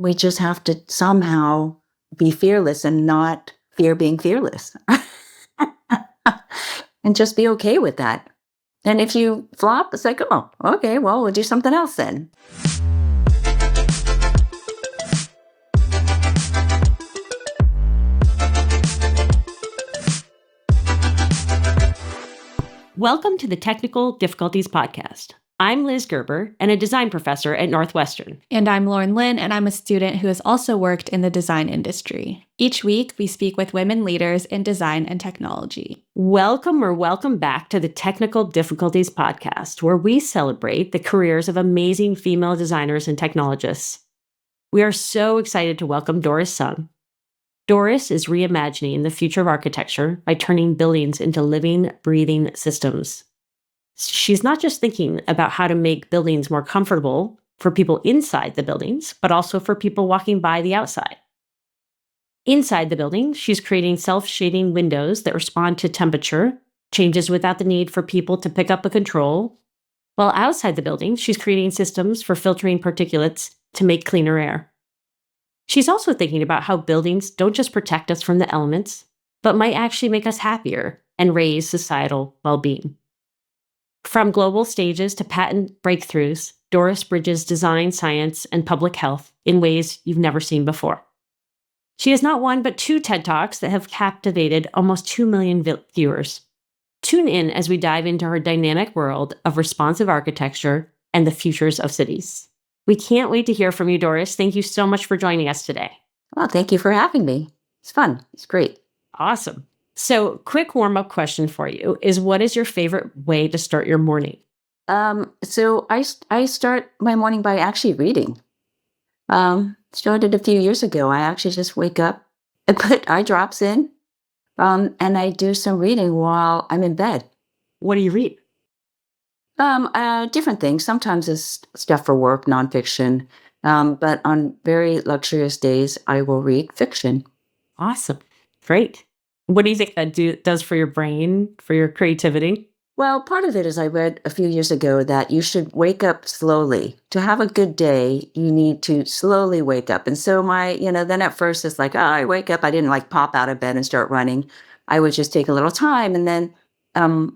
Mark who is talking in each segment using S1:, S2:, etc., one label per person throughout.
S1: we just have to somehow be fearless and not fear being fearless. And just be okay with that. And if you flop, it's like, oh, okay, well, we'll do something else then.
S2: Welcome to the Technical Difficulties Podcast. I'm Liz Gerber and a design professor at Northwestern.
S3: And I'm Lauren Lynn, and I'm a student who has also worked in the design industry. Each week, we speak with women leaders in design and technology.
S2: Welcome back to the Technical Difficulties Podcast, where we celebrate the careers of amazing female designers and technologists. We are so excited to welcome Doris Sung. Doris is reimagining the future of architecture by turning buildings into living, breathing systems. She's not just thinking about how to make buildings more comfortable for people inside the buildings, but also for people walking by the outside. Inside the building, she's creating self-shading windows that respond to temperature changes without the need for people to pick up a control. While outside the building, she's creating systems for filtering particulates to make cleaner air. She's also thinking about how buildings don't just protect us from the elements, but might actually make us happier and raise societal well-being. From global stages to patent breakthroughs, Doris bridges design, science, and public health in ways you've never seen before. She has not one but 2 TED Talks that have captivated almost 2 million viewers. Tune in as we dive into her dynamic world of responsive architecture and the futures of cities. We can't wait to hear from you, Doris. Thank you so much for joining us today.
S1: Well, thank you for having me. It's fun. It's great.
S2: Awesome. So, quick warm-up question for you is, what is your favorite way to start your morning?
S1: So I start my morning by actually reading. Started a few years ago. I actually just wake up and put eye drops in, and I do some reading while I'm in bed.
S2: What do you read?
S1: Different things. Sometimes it's stuff for work, nonfiction. But on very luxurious days, I will read fiction.
S2: Awesome. Great. What do you think that does for your brain, for your creativity?
S1: Well, part of it is I read a few years ago that you should wake up slowly. To have a good day, you need to slowly wake up. And so then at first it's like, I wake up, I didn't like pop out of bed and start running. I would just take a little time. And then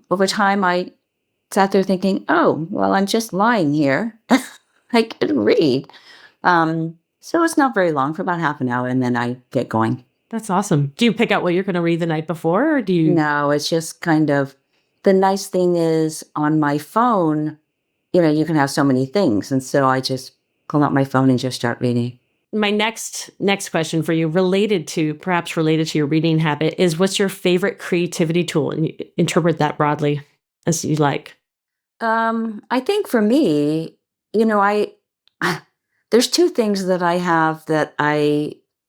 S1: over time, I sat there thinking, oh, well, I'm just lying here. I could read. So it's not very long, for about half an hour, and then I get going.
S2: That's awesome. Do you pick out what you're going to read the night before, or do you?
S1: No, it's just kind of, the nice thing is on my phone, you can have so many things. And so I just pull out my phone and just start reading.
S2: My next question for you, perhaps related to your reading habit, is what's your favorite creativity tool? And you interpret that broadly as you like.
S1: I think for me, there's 2 things that I have that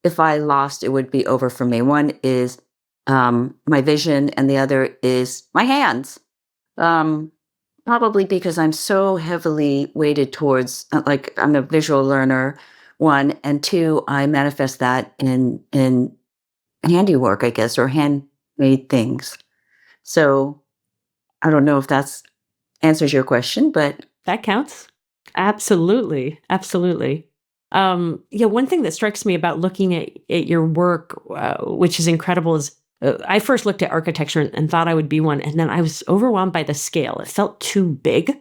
S1: if I lost, it would be over for me. One is my vision, and the other is my hands. Probably because I'm so heavily weighted towards, I'm a visual learner, 1, and 2, I manifest that in handiwork, I guess, or handmade things. So I don't know if that answers your question, but
S2: that counts. Absolutely. One thing that strikes me about looking at your work, which is incredible, is I first looked at architecture and thought I would be one, and then I was overwhelmed by the scale. It felt too big,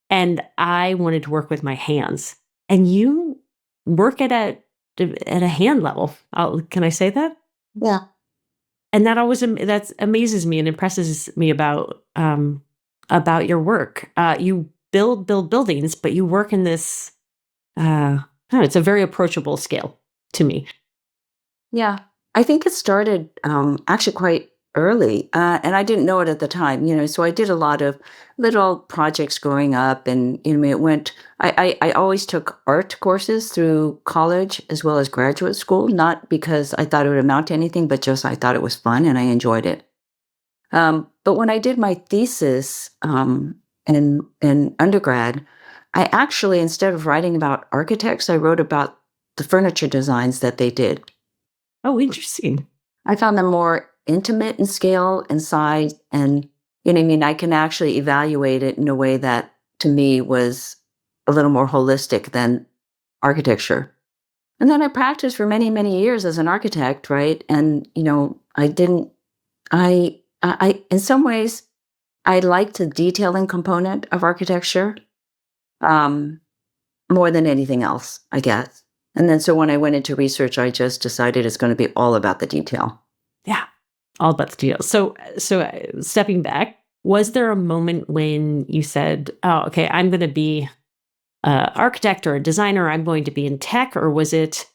S2: and I wanted to work with my hands. And you work at a hand level. Can I say that?
S1: Yeah.
S2: And that amazes me and impresses me about your work. You build buildings, but you work in this. It's a very approachable scale to me.
S1: Yeah, I think it started actually quite early, and I didn't know it at the time. So I did a lot of little projects growing up, and it went. I always took art courses through college as well as graduate school, not because I thought it would amount to anything, but just I thought it was fun and I enjoyed it. But when I did my thesis in undergrad, I actually, instead of writing about architects, I wrote about the furniture designs that they did.
S2: Oh, interesting.
S1: I found them more intimate in scale and size, and I can actually evaluate it in a way that, to me, was a little more holistic than architecture. And then I practiced for many, many years as an architect, right? And, I didn't, in some ways, I liked the detailing component of architecture um, more than anything else, I guess. And then so when I went into research, I just decided it's going to be all about the detail.
S2: Yeah, all about the details. So stepping back, was there a moment when you said, "Oh, okay, I'm going to be an architect or a designer. I'm going to be in tech," or was it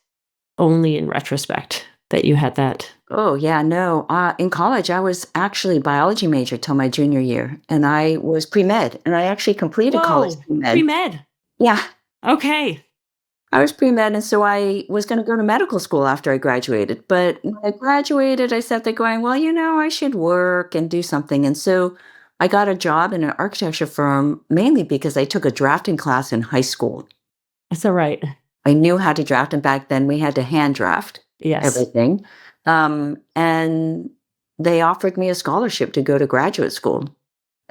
S2: only in retrospect that you had that?
S1: Oh, yeah, no. In college, I was actually a biology major till my junior year, and I was pre-med, and I actually completed college
S2: Whoa,
S1: pre-med.
S2: pre-med.
S1: Yeah,
S2: Okay.
S1: I was pre-med, and so I was going to go to medical school after I graduated. But when I graduated, I sat there going, well, I should work and do something. And so I got a job in an architecture firm mainly because I took a drafting class in high school.
S2: That's all right.
S1: I knew how to draft, and back then we had to hand draft
S2: Yes.
S1: everything. And they offered me a scholarship to go to graduate school.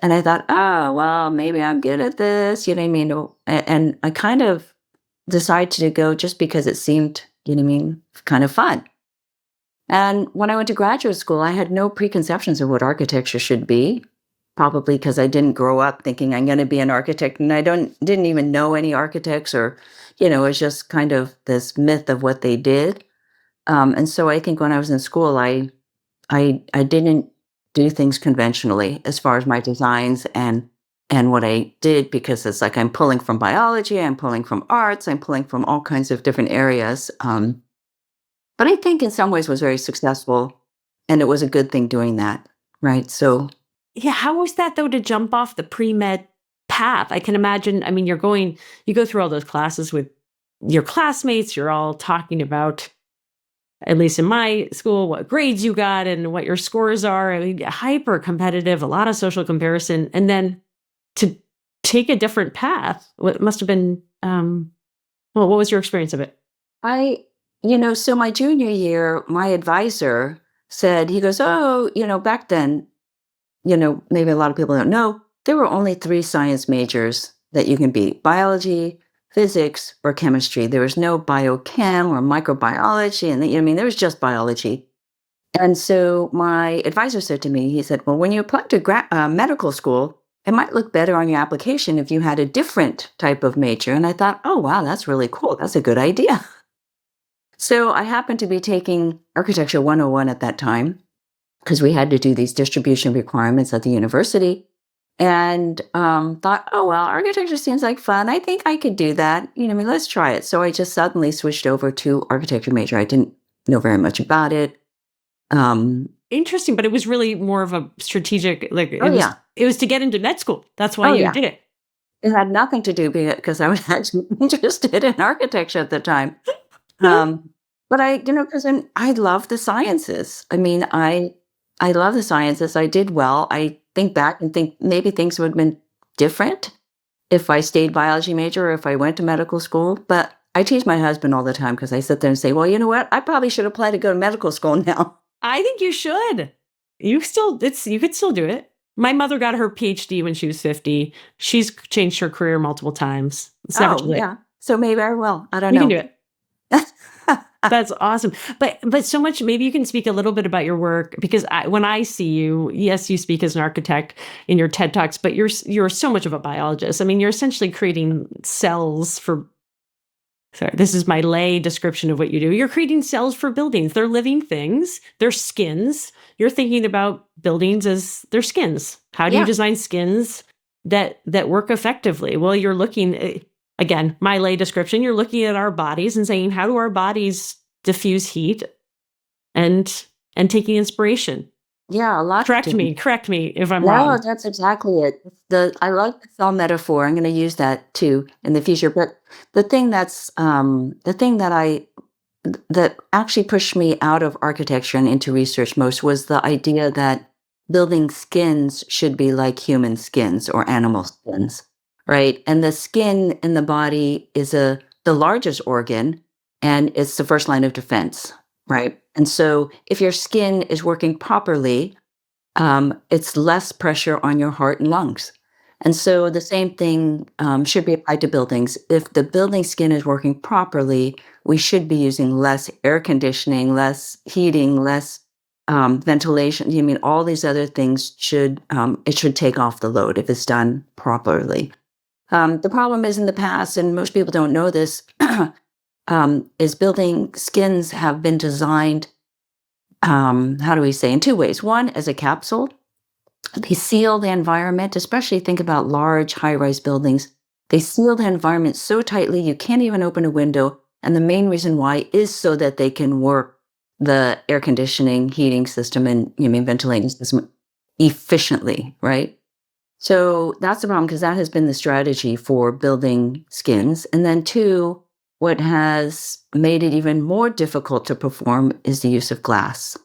S1: And I thought, oh, well, maybe I'm good at this, you know what I mean? And I kind of decided to go just because it seemed, you know what I mean, kind of fun. And when I went to graduate school, I had no preconceptions of what architecture should be, probably because I didn't grow up thinking I'm going to be an architect, and I didn't even know any architects, or, it was just kind of this myth of what they did. And so I think when I was in school, I didn't do things conventionally as far as my designs and what I did, because it's like I'm pulling from biology, I'm pulling from arts, I'm pulling from all kinds of different areas. But I think in some ways was very successful, and it was a good thing doing that, right? So
S2: Yeah, how was that though to jump off the pre-med path? I can imagine, I mean, you go through all those classes with your classmates, you're all talking about, at least in my school, what grades you got and what your scores are. I mean, hyper competitive, a lot of social comparison. And then to take a different path, what must have been, well, what was your experience of it?
S1: I, so my junior year, my advisor said, he goes, oh, back then, maybe a lot of people don't know, there were only three science majors that you can be: biology, physics, or chemistry. There was no biochem or microbiology. And, there was just biology. And so my advisor said to me, he said, well, when you apply to medical school, it might look better on your application if you had a different type of major. And I thought, oh, wow, that's really cool. That's a good idea. So I happened to be taking Architecture 101 at that time, because we had to do these distribution requirements at the university, and thought, oh, well, architecture seems like fun. I think I could do that. Let's try it. So I just suddenly switched over to architecture major. I didn't know very much about it.
S2: Interesting, but it was really more of a strategic, like
S1: Oh, yeah.
S2: it was to get into med school. That's why
S1: Oh,
S2: you
S1: yeah.
S2: did it.
S1: It had nothing to do because I was actually interested in architecture at the time. But because I love the sciences. I mean, I love the sciences. I did well. I think back and think maybe things would have been different if I stayed biology major or if I went to medical school. But I tease my husband all the time because I sit there and say, well, you know what? I probably should apply to go to medical school now.
S2: I think you should. You could still do it. My mother got her PhD when she was 50. She's changed her career multiple times. It's never too late.
S1: Yeah. So maybe I will. I don't
S2: You
S1: know.
S2: can do it. That's awesome. But so much, maybe you can speak a little bit about your work, because when I see you, yes, you speak as an architect in your TED Talks, but you're so much of a biologist. I mean, you're essentially creating cells for, sorry, this is my lay description of what you do. You're creating cells for buildings. They're living things. They're skins. You're thinking about buildings as their skins. How do you design skins that work effectively? Well, you're looking, again, my lay description, you're looking at our bodies and saying, how do our bodies diffuse heat, and taking inspiration?
S1: Yeah, a lot.
S2: Correct me if I'm wrong.
S1: No, that's exactly it. I like the cell metaphor. I'm going to use that too in the future. But the thing that actually pushed me out of architecture and into research most was the idea that building skins should be like human skins or animal skins, right? And the skin in the body is the largest organ, and it's the first line of defense, right? And so if your skin is working properly, it's less pressure on your heart and lungs. And so the same thing should be applied to buildings. If the building skin is working properly, we should be using less air conditioning, less heating, less ventilation. You mean all these other things should it should take off the load if it's done properly. The problem is in the past, and most people don't know this, is building skins have been designed. How do we say, in two ways? One, as a capsule. They seal the environment, especially think about large high-rise buildings. They seal the environment so tightly you can't even open a window. And the main reason why is so that they can work the air conditioning, heating system, and ventilation system efficiently, right? So that's the problem because that has been the strategy for building skins. And then two, what has made it even more difficult to perform is the use of glass,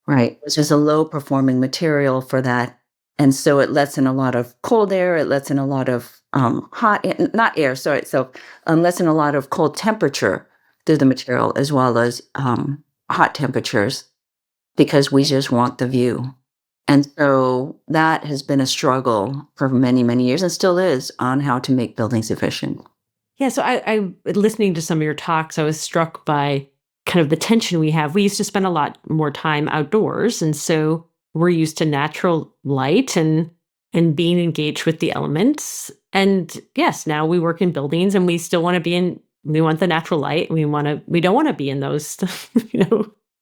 S1: right? Which is a low performing material for that. And so it lets in a lot of cold air. It lets in a lot of not air, sorry. So lets in a lot of cold temperature through the material as well as hot temperatures because we just want the view. And so that has been a struggle for many, many years and still is on how to make buildings efficient.
S2: Yeah. So I listening to some of your talks, I was struck by kind of the tension we have. We used to spend a lot more time outdoors. And so we're used to natural light and being engaged with the elements. And yes, now we work in buildings and we still want to be in, we want the natural light. We don't want to be in those,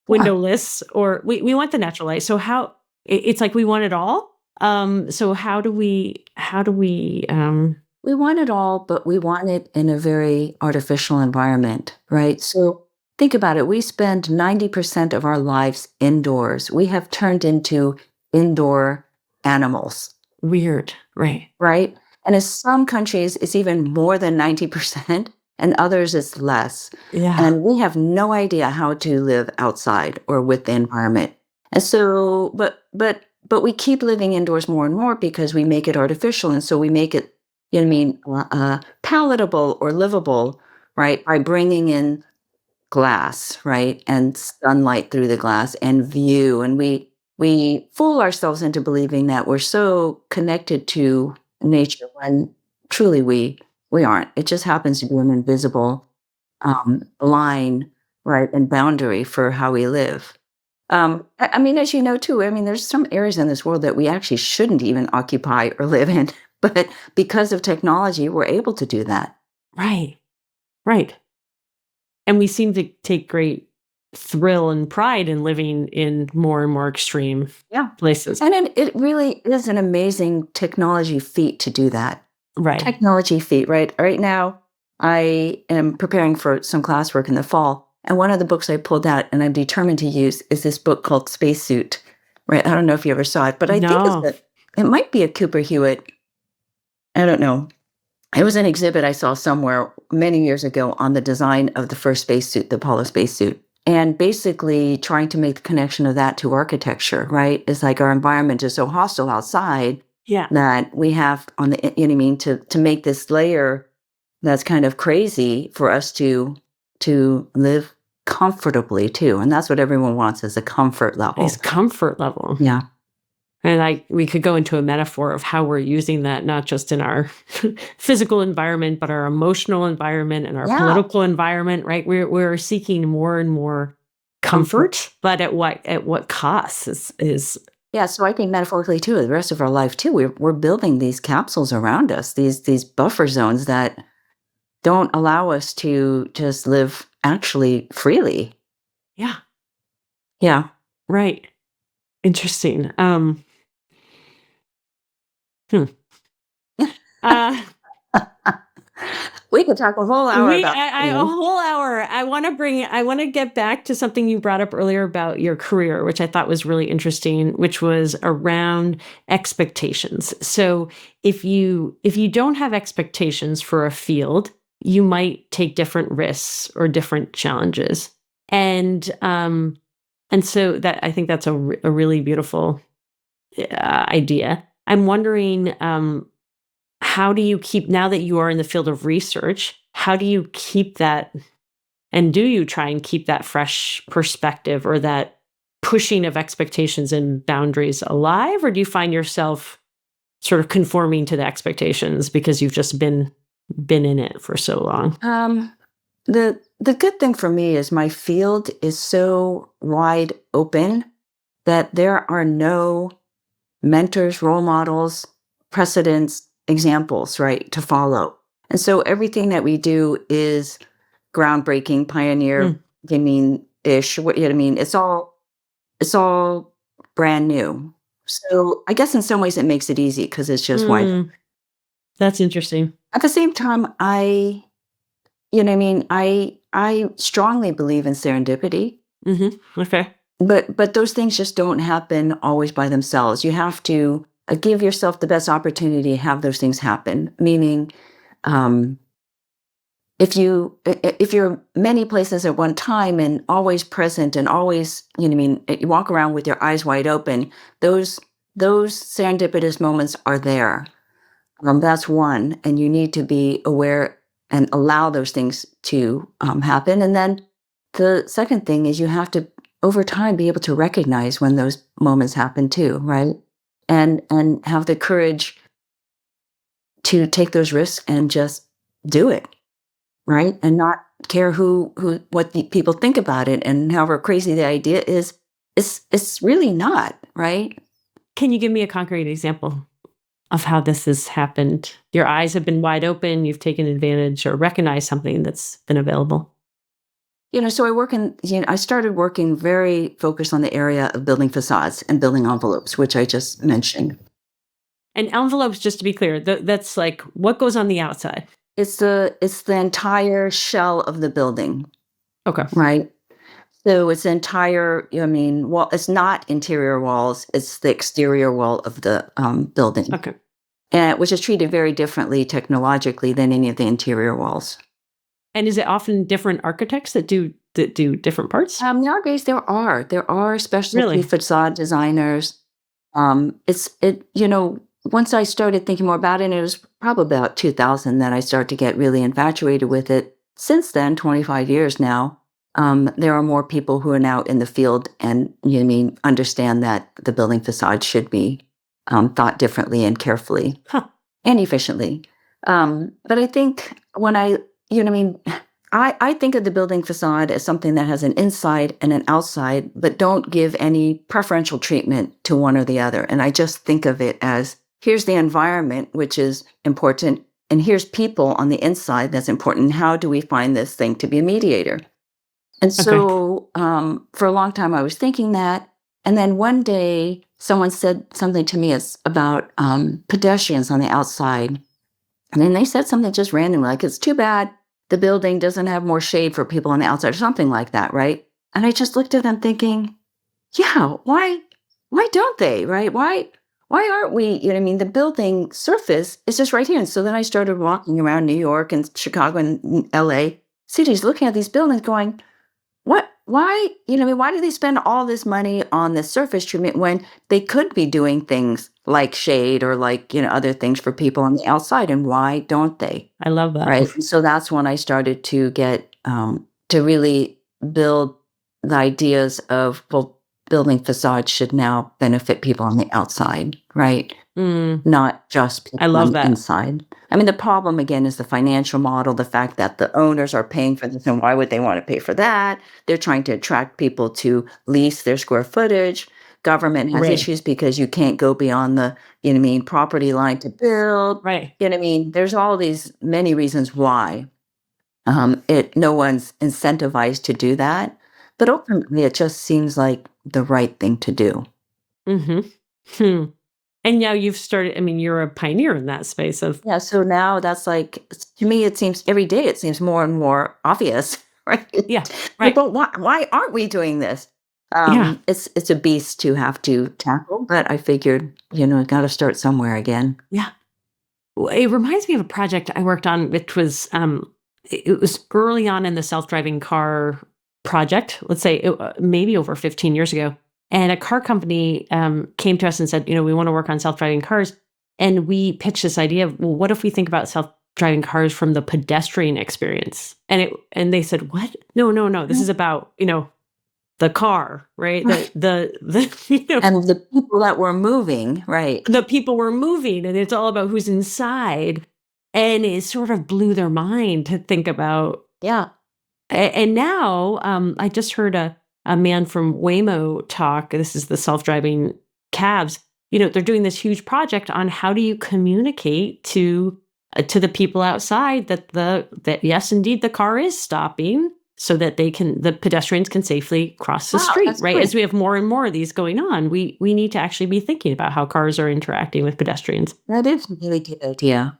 S2: windowless, or we want the natural light. So it's like we want it all. So how do we,
S1: we want it all, but we want it in a very artificial environment, right? So think about it. We spend 90% of our lives indoors. We have turned into indoor animals.
S2: Weird, right?
S1: Right? And in some countries, it's even more than 90%, and others it's less.
S2: Yeah.
S1: And we have no idea how to live outside or with the environment. And so, but we keep living indoors more and more because we make it artificial. And so we make it, palatable or livable, right? By bringing in glass, right? And sunlight through the glass and view. And we fool ourselves into believing that we're so connected to nature when truly we aren't. It just happens to be an invisible line, right, and boundary for how we live. As you know, too, there's some areas in this world that we actually shouldn't even occupy or live in, but because of technology, we're able to do that.
S2: Right. And we seem to take great thrill and pride in living in more and more extreme places.
S1: And it really is an amazing technology feat to do that.
S2: Right.
S1: Technology feat, right? Right now, I am preparing for some classwork in the fall. And one of the books I pulled out and I'm determined to use is this book called Spacesuit, right? I don't know if you ever saw it, but I think it might be a Cooper Hewitt. I don't know. It was an exhibit I saw somewhere many years ago on the design of the first spacesuit, the Apollo spacesuit. And basically trying to make the connection of that to architecture, right? It's like our environment is so hostile outside that we have on the, to make this layer that's kind of crazy for us to live comfortably too. And that's what everyone wants is a comfort level.
S2: Is comfort level.
S1: Yeah.
S2: And we could go into a metaphor of how we're using that, not just in our physical environment, but our emotional environment and our political environment, right? We're seeking more and more comfort, but at what cost is
S1: Yeah, so I think metaphorically too, the rest of our life too, we're building these capsules around us, these buffer zones that don't allow us to just live actually freely.
S2: Yeah.
S1: Yeah.
S2: Right. Interesting.
S1: We could talk a whole hour about
S2: a whole hour. I want to get back to something you brought up earlier about your career, which I thought was really interesting, which was around expectations. So if you don't have expectations for a field, you might take different risks or different challenges. And so that I think that's a really beautiful idea. I'm wondering, how do you keep, now that you are in the field of research, how do you keep that, and do you try and keep that fresh perspective or that pushing of expectations and boundaries alive? Or do you find yourself sort of conforming to the expectations because you've just been in it for so long?
S1: The good thing for me is my field is so wide open that there are no mentors, role models, precedents, examples, right, to follow. And so everything that we do is groundbreaking, pioneer, I mean, ish. What you know what I mean? It's all brand new. So I guess in some ways it makes it easy because it's just wide.
S2: That's interesting.
S1: At the same time, you know what I mean, I strongly believe in serendipity.
S2: Okay.
S1: But those things just don't happen always by themselves. You have to give yourself the best opportunity to have those things happen. Meaning, um, if you're many places at one time and always present and always, you know what I mean, you walk around with your eyes wide open, those serendipitous moments are there. That's one, and you need to be aware and allow those things to happen. And then the second thing is you have to, over time, be able to recognize when those moments happen too, right? And have the courage to take those risks and just do it, right? And not care what the people think about it, and however crazy the idea is, it's really not, right?
S2: Can you give me a concrete example of how this has happened? Your eyes have been wide open, you've taken advantage or recognized something that's been available.
S1: So I started working very focused on the area of building facades and building envelopes, which I just mentioned.
S2: And envelopes, just to be clear, that's like what goes on the outside.
S1: It's the entire shell of the building.
S2: Okay.
S1: Right? So it's the entire, well, it's not interior walls, it's the exterior wall of the building.
S2: Okay.
S1: Which is treated very differently technologically than any of the interior walls.
S2: And is it often different architects that do different parts?
S1: Nowadays there are specialty facade designers. Once I started thinking more about it, and it was probably about 2000 that I started to get really infatuated with it. Since then, 25 years now, there are more people who are now in the field and understand that the building facade should be thought differently and carefully and efficiently. But I think when I think of the building facade as something that has an inside and an outside, but don't give any preferential treatment to one or the other. And I just think of it as, here's the environment, which is important, and here's people on the inside that's important. How do we find this thing to be a mediator? And so for a long time I was thinking that. And then one day someone said something to me about pedestrians on the outside. And then they said something just randomly, like, it's too bad the building doesn't have more shade for people on the outside or something like that, right? And I just looked at them thinking, yeah, why don't they, right? Why aren't we, the building surface is just right here. And so then I started walking around New York and Chicago and LA cities looking at these buildings going, why do they spend all this money on the surface treatment when they could be doing things like shade or like, other things for people on the outside, and why don't they?
S2: I love that.
S1: Right. So that's when I started to get, to really build the ideas of, well, building facades should now benefit people on the outside, right? Not just people
S2: I love
S1: on the
S2: that.
S1: inside. The problem again is the financial model, the fact that the owners are paying for this, and why would they want to pay for that? They're trying to attract people to lease their square footage. Government has issues because you can't go beyond the, property line to build.
S2: Right.
S1: There's all these many reasons why no one's incentivized to do that. But ultimately, it just seems like the right thing to do.
S2: And now you've started, you're a pioneer in that space of...
S1: Yeah, so now that's like, to me, it seems every day it seems more and more obvious, right?
S2: Yeah, right.
S1: But why aren't we doing this? It's a beast to have to tackle, but I figured, got to start somewhere again.
S2: Yeah. It reminds me of a project I worked on, which was, it was early on in the self-driving car project, let's say maybe over 15 years ago. And a car company came to us and said, we want to work on self-driving cars. And we pitched this idea of, well, what if we think about self-driving cars from the pedestrian experience? And they said, what? No. This is about, the car, right? The
S1: And the people that were moving, right.
S2: the people were moving, and it's all about who's inside. And it sort of blew their mind to think about.
S1: Yeah.
S2: And now, I just heard a man from Waymo talk. This is the self-driving cabs. They're doing this huge project on how do you communicate to the people outside that yes, indeed, the car is stopping, so that the pedestrians can safely cross the
S1: Wow,
S2: street.
S1: that's
S2: Right,
S1: great.
S2: as we have more and more of these going on, we need to actually be thinking about how cars are interacting with pedestrians.
S1: That is a really good idea.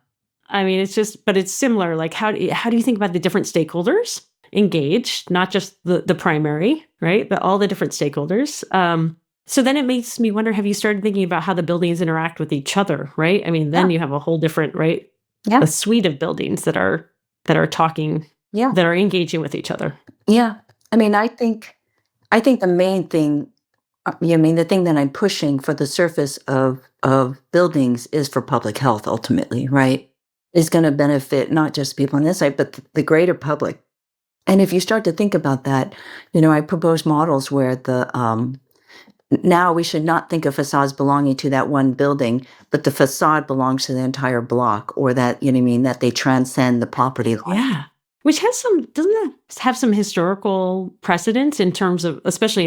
S2: I mean, but it's similar. Like, how do you think about the different stakeholders engaged, not just the primary, right, but all the different stakeholders? So then it makes me wonder: have you started thinking about how the buildings interact with each other? Right. I mean, then
S1: Yeah.
S2: you have a whole different, right,
S1: Yeah.
S2: a suite of buildings that are talking,
S1: Yeah.
S2: that are engaging with each other.
S1: Yeah. I mean, I think the main thing, the thing that I'm pushing for the surface of buildings is for public health ultimately, right? Is going to benefit not just people on this side, but the greater public. And if you start to think about that, I propose models where now we should not think of facades belonging to that one building, but the facade belongs to the entire block, or that, that they transcend the property line.
S2: Yeah. Which doesn't that have some historical precedence in terms of, especially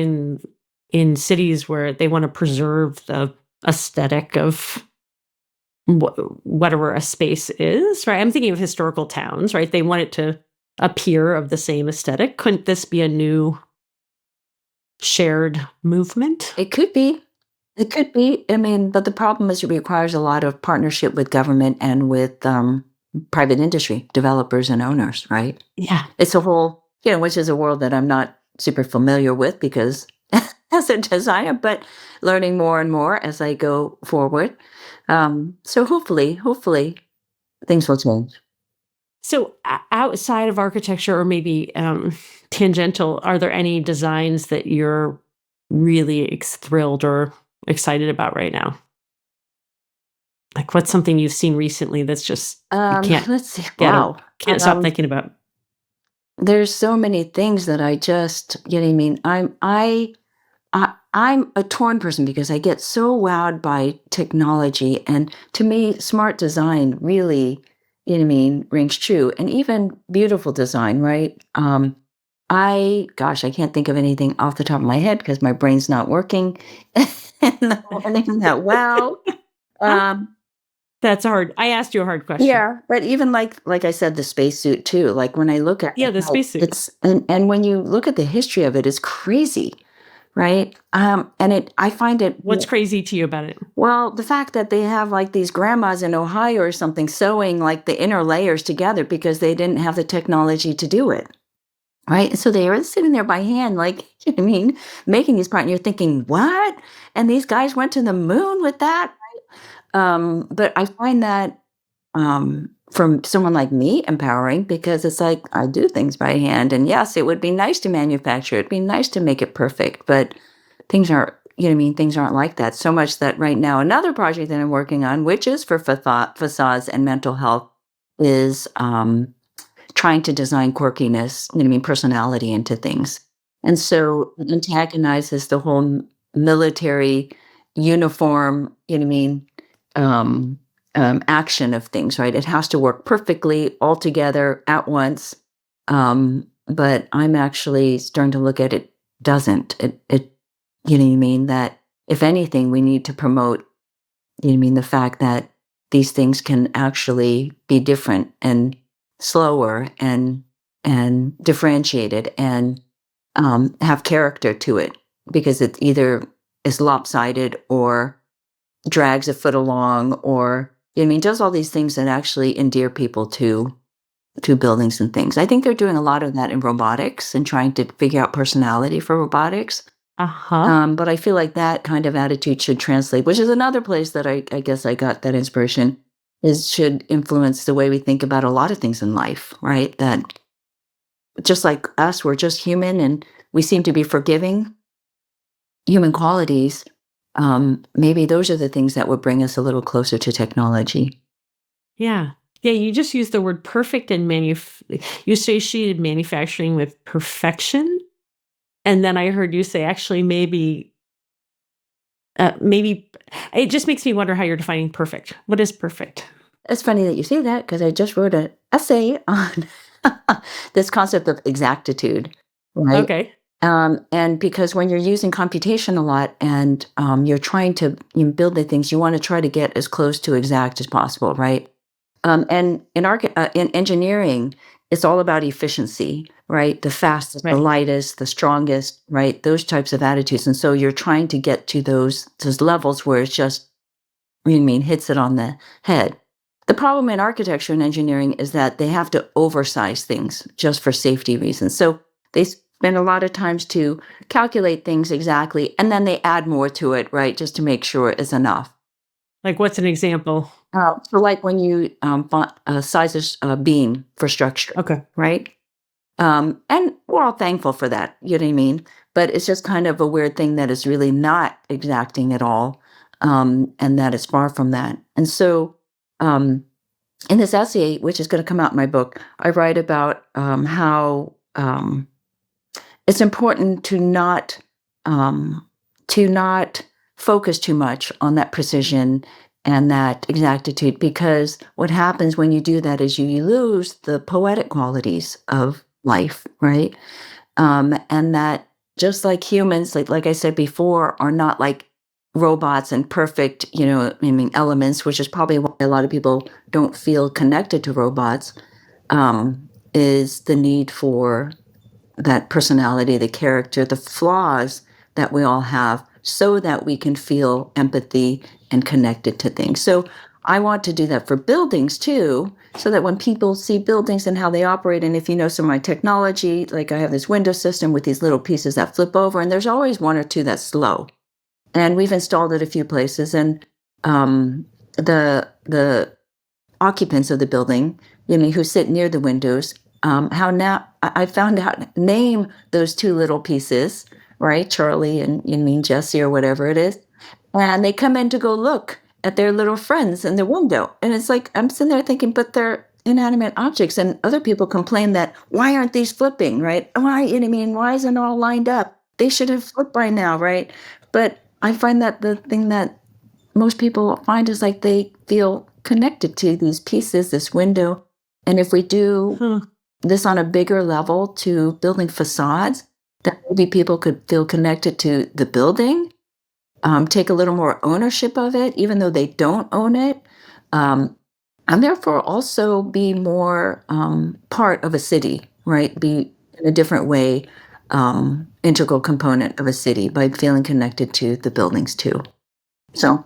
S2: in cities where they want to preserve the aesthetic of whatever a space is, right? I'm thinking of historical towns, right? They want it to appear of the same aesthetic. Couldn't this be a new shared movement?
S1: It could be. It could be. But the problem is it requires a lot of partnership with government and with private industry, developers and owners, right?
S2: Yeah.
S1: It's a whole, which is a world that I'm not super familiar with because as a designer, but learning more and more as I go forward. So hopefully things will change.
S2: So outside of architecture, or maybe tangential, are there any designs that you're really thrilled or excited about right now? Like, what's something you've seen recently that's just you can't
S1: Let's see.
S2: get
S1: Wow.
S2: can't stop thinking about?
S1: There's so many things that I just, I'm a torn person because I get so wowed by technology, and to me, smart design really, rings true, and even beautiful design, right? I can't think of anything off the top of my head because my brain's not working in the morning that well. Um,
S2: That's hard. I asked you a hard question.
S1: yeah, but even like I said, the spacesuit too. Like when I look at
S2: Yeah, the
S1: how
S2: spacesuit.
S1: it's and when you look at the history of it, it's crazy, right? I find it
S2: What's crazy to you about it?
S1: well, the fact that they have like these grandmas in Ohio or something sewing like the inner layers together because they didn't have the technology to do it. Right. So they were sitting there by hand, like, making these parts. And you're thinking, what? And these guys went to the moon with that. But I find that from someone like me empowering because it's like I do things by hand. And yes, it would be nice to manufacture. It'd be nice to make it perfect. But things aren't, things aren't like that. So much that right now, another project that I'm working on, which is for facades and mental health, is trying to design quirkiness, personality into things. And so it antagonizes the whole military uniform, action of things, right? It has to work perfectly all together at once. But I'm actually starting to look at it doesn't. That if anything, we need to promote, the fact that these things can actually be different and slower and differentiated and have character to it because it either is lopsided or drags a foot along or does all these things that actually endear people to buildings and things. I think they're doing a lot of that in robotics and trying to figure out personality for robotics. But I feel like that kind of attitude should translate, which is another place that I guess I got that inspiration, should influence the way we think about a lot of things in life, right? That just like us, we're just human and we seem to be forgiving human qualities. Maybe those are the things that would bring us a little closer to technology.
S2: Yeah. Yeah, you just used the word perfect and you associated manufacturing with perfection. And then I heard you say, actually, maybe it just makes me wonder how you're defining perfect. What is perfect?
S1: It's funny that you say that because I just wrote an essay on this concept of exactitude, right?
S2: Okay.
S1: And because when you're using computation a lot and you're trying to build the things, you want to try to get as close to exact as possible, right? And in engineering, it's all about efficiency, right? The fastest, the
S2: Right.
S1: lightest, the strongest, right? Those types of attitudes. And so you're trying to get to those levels where it's just, hits it on the head. The problem in architecture and engineering is that they have to oversize things just for safety reasons. So they spend a lot of times to calculate things exactly, and then they add more to it, right? Just to make sure it's enough.
S2: Like, what's an example?
S1: So like when you size a beam for structure,
S2: Okay.
S1: right? And we're all thankful for that, you know what I mean? But it's just kind of a weird thing that is really not exacting at all, and that is far from that. And so in this essay, which is going to come out in my book, I write about how it's important to not focus too much on that precision and that exactitude, because what happens when you do that is you lose the poetic qualities of life, right? And that just like humans, like I said before, are not like robots and perfect, elements, which is probably why a lot of people don't feel connected to robots, is the need for that personality, the character, the flaws that we all have, so that we can feel empathy and connected to things. So I want to do that for buildings too, so that when people see buildings and how they operate, and if you know some of my technology, like I have this window system with these little pieces that flip over, and there's always one or two that's slow. And we've installed it a few places, and the occupants of the building, who sit near the windows, how now I found out name those two little pieces, right? Charlie and Jesse or whatever it is, and they come in to go look at their little friends in the window, and it's like I'm sitting there thinking, but they're inanimate objects, and other people complain that why aren't these flipping, right? Why, why isn't it all lined up? They should have flipped by now, right? But I find that the thing that most people find is like they feel connected to these pieces, this window. And if we do this on a bigger level to building facades, that maybe people could feel connected to the building, take a little more ownership of it, even though they don't own it, and therefore also be more part of a city, right? Be in a different way, integral component of a city by feeling connected to the buildings too. So,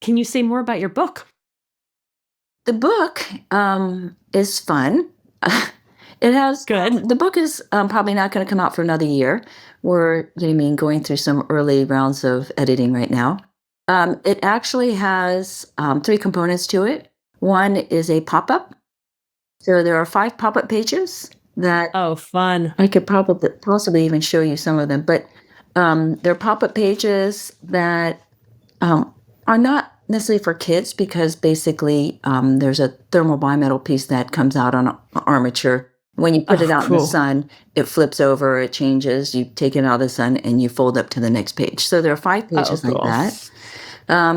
S2: can you say more about your book?
S1: the book is fun. It has
S2: Good.
S1: The book is probably not going to come out for another year. We're going through some early rounds of editing right now. It actually has 3 components to it. One is a pop-up. So there are 5 pop-up pages that
S2: fun.
S1: I could possibly even show you some of them. But they're pop-up pages that are not necessarily for kids, because basically there's a thermal bimetal piece that comes out on armature. When you put it out in the sun, it flips over, it changes, you take it out of the sun, and you fold up to the next page. So there are 5 pages like that.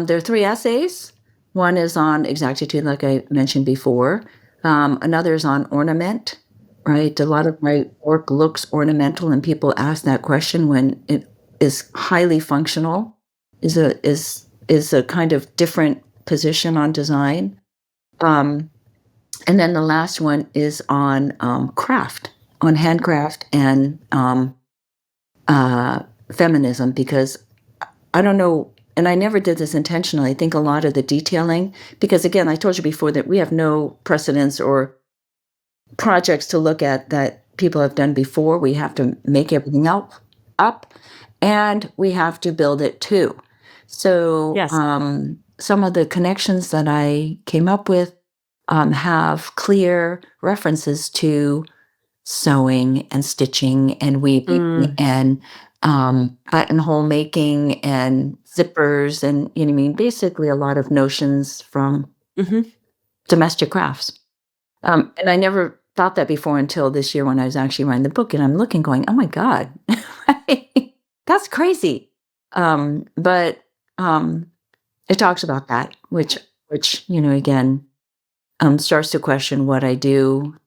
S1: There are 3 essays. One is on exactitude, like I mentioned before. Another is on ornament, right? A lot of my work looks ornamental, and people ask that question when it is highly functional, is a kind of different position on design. And then the last one is on craft, on handcraft and feminism, because I don't know, and I never did this intentionally. I think a lot of the detailing, because again, I told you before that we have no precedents or projects to look at that people have done before. We have to make everything up, and we have to build it too. So
S2: Yes.
S1: Some of the connections that I came up with have clear references to sewing and stitching and weaving and buttonhole making and zippers and basically a lot of notions from domestic crafts. And I never thought that before until this year when I was actually writing the book, and I'm looking going, oh my God, that's crazy. But it talks about that, which again, starts to question what I do.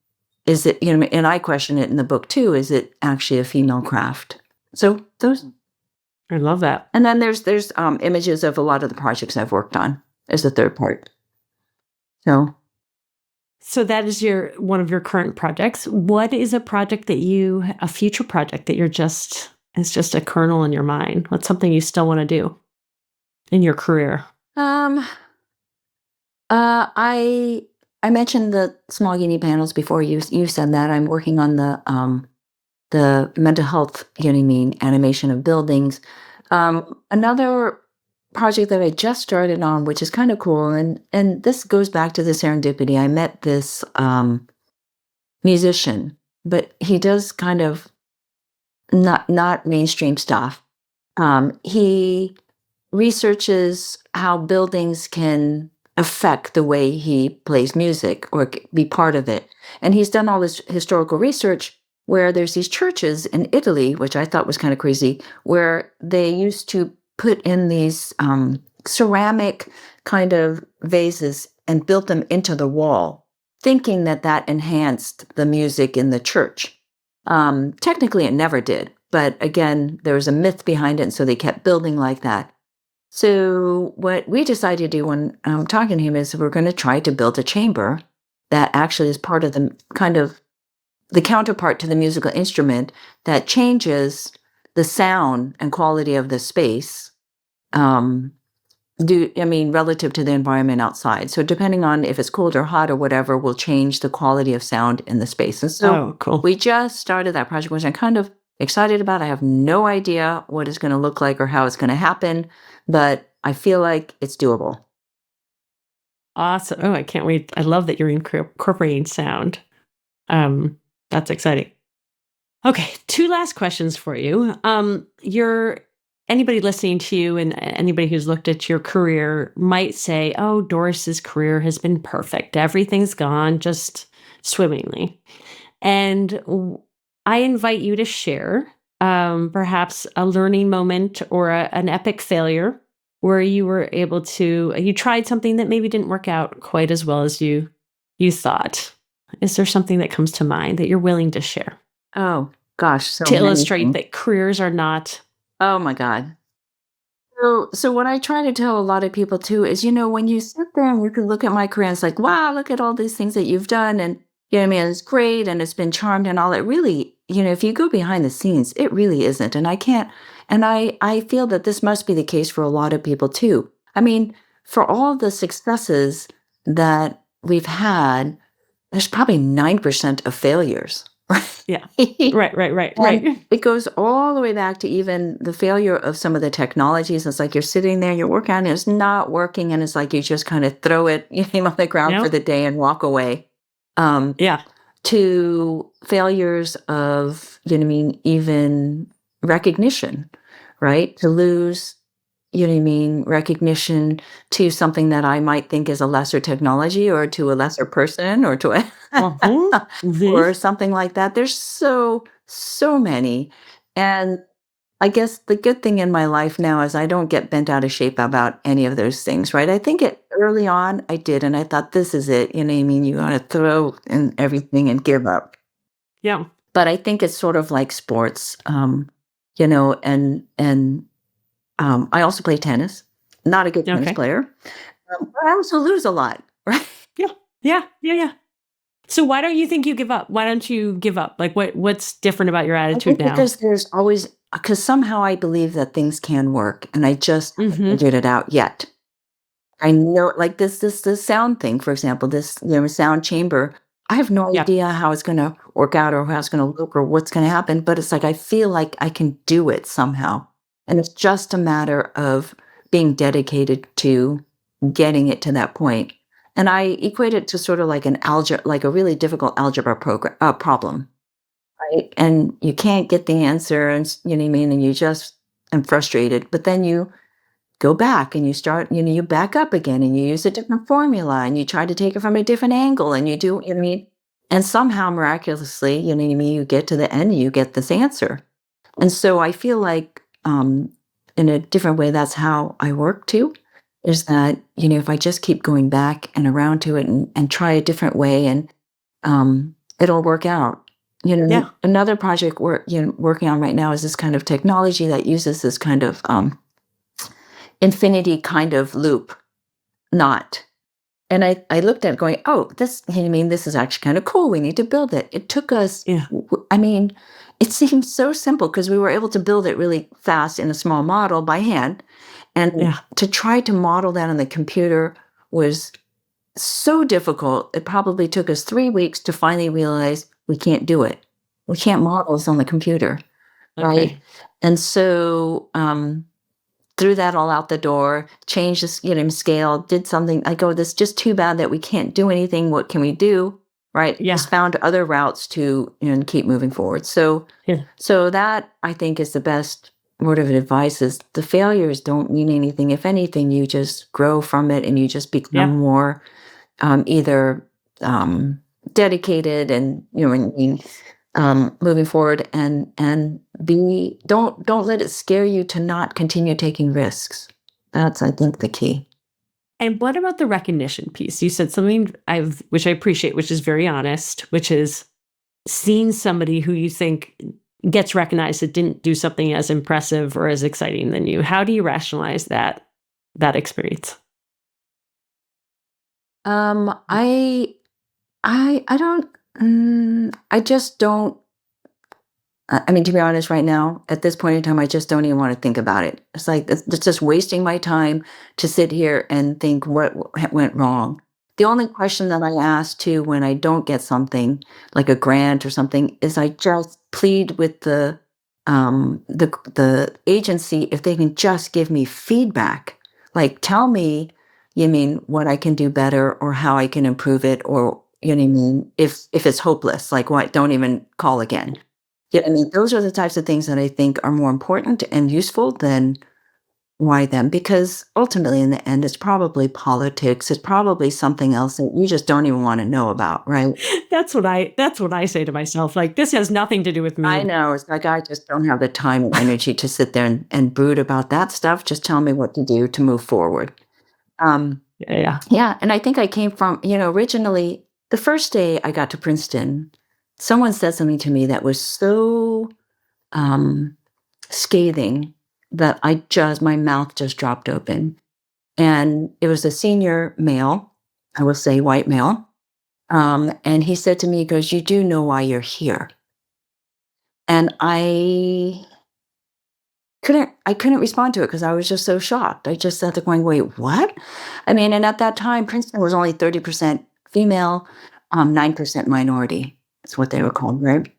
S1: Is it, and I question it in the book too, is it actually a female craft? So those,
S2: I love that.
S1: and then there's images of a lot of the projects I've worked on as the third part.
S2: So that is one of your current projects. What is a future project that it's just a kernel in your mind? What's something you still want to do in your career?
S1: I mentioned the small guinea panels before. You said that I'm working on the mental health animation of buildings. Another project that I just started on, which is kind of cool, and this goes back to the serendipity. I met this musician, but he does kind of not mainstream stuff. He researches how buildings can affect the way he plays music or be part of it. And he's done all this historical research where there's these churches in Italy, which I thought was kind of crazy, where they used to put in these ceramic kind of vases and built them into the wall, thinking that enhanced the music in the church. Technically, it never did. But again, there was a myth behind it, and so they kept building like that. So what we decided to do when I'm talking to him is we're going to try to build a chamber that actually is part of the kind of the counterpart to the musical instrument that changes the sound and quality of the space, relative to the environment outside. So depending on if it's cold or hot or whatever, will change the quality of sound in the space. And so
S2: cool.
S1: We just started that project, which I'm kind of excited about. I have no idea what it's going to look like or how it's going to happen, but I feel like it's doable.
S2: Awesome. Oh, I can't wait. I love that you're incorporating sound. That's exciting. Okay, 2 last questions for you. Anybody listening to you and anybody who's looked at your career might say, oh, Doris's career has been perfect. Everything's gone just swimmingly. And I invite you to share perhaps a learning moment or an epic failure where you tried something that maybe didn't work out quite as well as you thought. Is there something that comes to mind that you're willing to share?
S1: Oh, gosh.
S2: To illustrate that careers are not...
S1: Oh, my God. So what I try to tell a lot of people, too, is, when you sit there and you can look at my career, and it's like, wow, look at all these things that you've done. And, it's great. And it's been charmed and all. It really, if you go behind the scenes, it really isn't. And I can't. And I feel that this must be the case for a lot of people, too. I mean, for all the successes that we've had, there's probably 9% of failures.
S2: Yeah. Right.
S1: It goes all the way back to even the failure of some of the technologies. It's like you're sitting there, you're working on it, it's not working, and it's like you just kind of throw it on the ground for the day and walk away. To failures of, even recognition, right? To lose, recognition to something that I might think is a lesser technology or to a lesser person or to a or something like that. There's so many. And I guess the good thing in my life now is I don't get bent out of shape about any of those things, right? I think early on I did, and I thought, this is it. You want to throw in everything and give up.
S2: Yeah.
S1: But I think it's sort of like sports, and I also play tennis. Not a good tennis player. But I also lose a lot, right?
S2: Yeah. So why don't you think you give up? Why don't you give up? Like what's different about your attitude now?
S1: Because somehow I believe that things can work, and I just haven't figured it out yet. I know, like this sound thing, for example, this sound chamber. I have no idea how it's going to work out or how it's going to look or what's going to happen, but it's like I feel like I can do it somehow. And it's just a matter of being dedicated to getting it to that point. And I equate it to sort of like like a really difficult algebra problem, right? And you can't get the answer, and and you just am frustrated. But then you go back and you start, you back up again, and you use a different formula, and you try to take it from a different angle, and you do, and somehow miraculously, you get to the end, and you get this answer. And so I feel like in a different way, that's how I work too, is that, if I just keep going back and around to it and try a different way and it'll work out.
S2: Yeah.
S1: Another project we're working on right now is this kind of technology that uses this kind of infinity kind of loop knot. And I looked at it going, oh, this is actually kind of cool. We need to build it. It took us,
S2: Yeah.
S1: It seemed so simple because we were able to build it really fast in a small model by hand. And
S2: Yeah.
S1: to try to model that on the computer was so difficult. It probably took us 3 weeks to finally realize we can't do it. We can't model this on the computer, right?
S2: Okay.
S1: And so threw that all out the door, changed the scale, did something. I go, this is just too bad that we can't do anything. What can we do? Right?
S2: Yeah.
S1: Just found other routes to keep moving forward. So
S2: Yeah.
S1: so that I think is the best word of advice is the failures don't mean anything. If anything, you just grow from it and you just become
S2: Yeah.
S1: more either dedicated and moving forward and don't let it scare you to not continue taking risks. That's I think the key.
S2: And what about the recognition piece? You said something which I appreciate, which is very honest, which is seeing somebody who you think gets recognized that didn't do something as impressive or as exciting than you. How do you rationalize that experience?
S1: I don't I just don't to be honest, right now, at this point in time, I just don't even want to think about it. It's like it's just wasting my time to sit here and think what went wrong. The only question that I ask too when I don't get something like a grant or something is I just plead with the agency if they can just give me feedback. Like tell me, what I can do better or how I can improve it or if it's hopeless, like what don't even call again. Yeah, those are the types of things that I think are more important and useful than why them, because ultimately in the end, it's probably politics. It's probably something else that you just don't even want to know about, right?
S2: That's what I say to myself. Like, this has nothing to do with
S1: I
S2: me.
S1: know. It's like I just don't have the time and energy to sit there and brood about that stuff. Just tell me what to do to move forward. Um,
S2: Yeah.
S1: yeah, and I think I came from, originally the first day I got to Princeton, someone said something to me that was so um, scathing that my mouth just dropped open. And it was a senior male, I will say white male. And he said to me, he goes, you do know why you're here. And I couldn't respond to it because I was just so shocked. I just sat there going, wait, what? And at that time, Princeton was only 30% female, 9% minority. That's what they were called, right?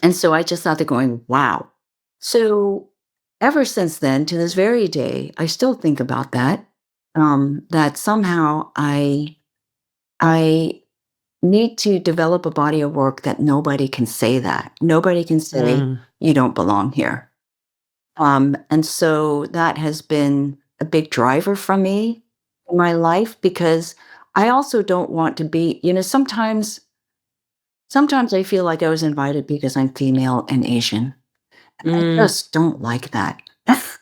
S1: And so I just sat there going, wow. So ever since then, to this very day, I still think about that. That somehow I need to develop a body of work that nobody can say that. Nobody can say
S2: Mm.
S1: you don't belong here. And so that has been a big driver for me in my life because I also don't want to be, sometimes I feel like I was invited because I'm female and Asian. I
S2: Mm.
S1: just don't like that.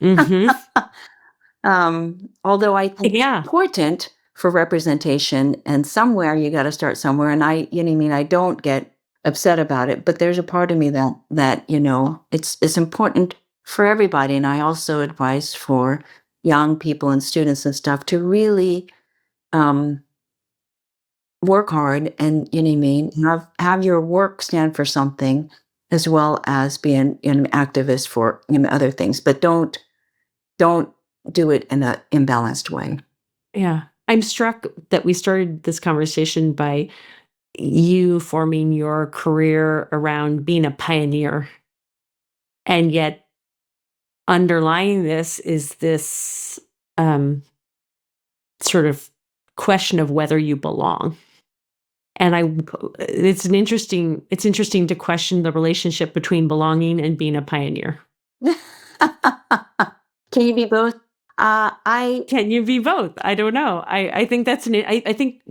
S2: Mhm.
S1: Although I think it's
S2: Yeah.
S1: important for representation, and somewhere you got to start somewhere. And I don't get upset about it, but there's a part of me that it's important for everybody. And I also advise for young people and students and stuff to really um, work hard and have your work stand for something as well as being an activist for other things, but don't do it in an imbalanced way.
S2: Yeah. I'm struck that we started this conversation by you forming your career around being a pioneer. And yet underlying this is this sort of question of whether you belong. And it's interesting to question the relationship between belonging and being a pioneer.
S1: Can you be both? I
S2: Can you be both? I don't know. I think I think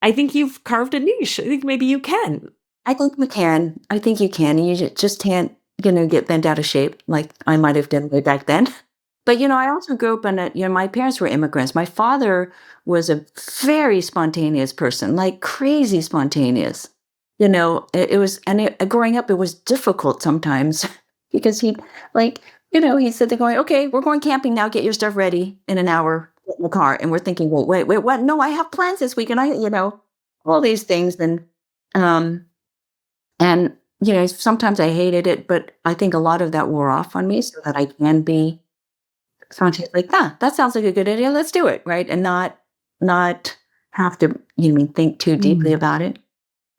S2: I think you've carved a niche. I think maybe you can.
S1: I think we can. I think you can. And you just can't get bent out of shape like I might have done way back then. But, I also grew up my parents were immigrants. My father was a very spontaneous person, like crazy spontaneous. It was, and growing up, it was difficult sometimes because he said, they're going, okay, we're going camping now. Get your stuff ready in an hour, get in the car. And we're thinking, well, wait, what? No, I have plans this week. And all these things. Um, and, sometimes I hated it, but I think a lot of that wore off on me so that I can be spontaneous, like, that sounds like a good idea. Let's do it. Right. And not have to, think too deeply about it.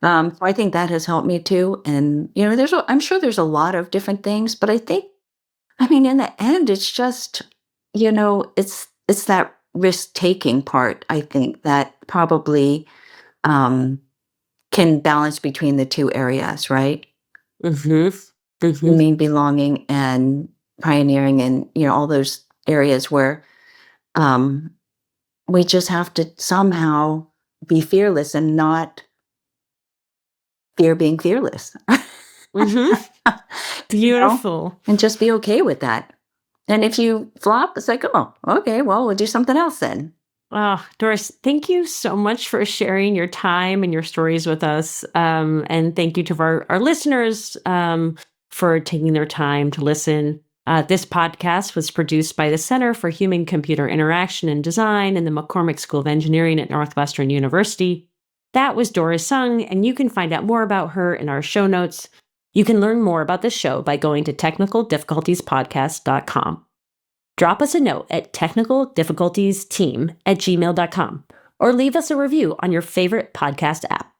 S1: So I think that has helped me too. And, I'm sure there's a lot of different things, but in the end, it's just, it's that risk-taking part, I think, that probably can balance between the two areas, right? Belonging and pioneering and, all those areas where we just have to somehow be fearless and not fear being fearless.
S2: Beautiful.
S1: And just be okay with that. And if you flop, it's like, oh, okay, well, we'll do something else then.
S2: Oh, Doris, thank you so much for sharing your time and your stories with us. And thank you to our listeners for taking their time to listen. This podcast was produced by the Center for Human-Computer Interaction and Design in the McCormick School of Engineering at Northwestern University. That was Doris Sung, and you can find out more about her in our show notes. You can learn more about the show by going to technicaldifficultiespodcast.com. Drop us a note at technicaldifficultiesteam@gmail.com or leave us a review on your favorite podcast app.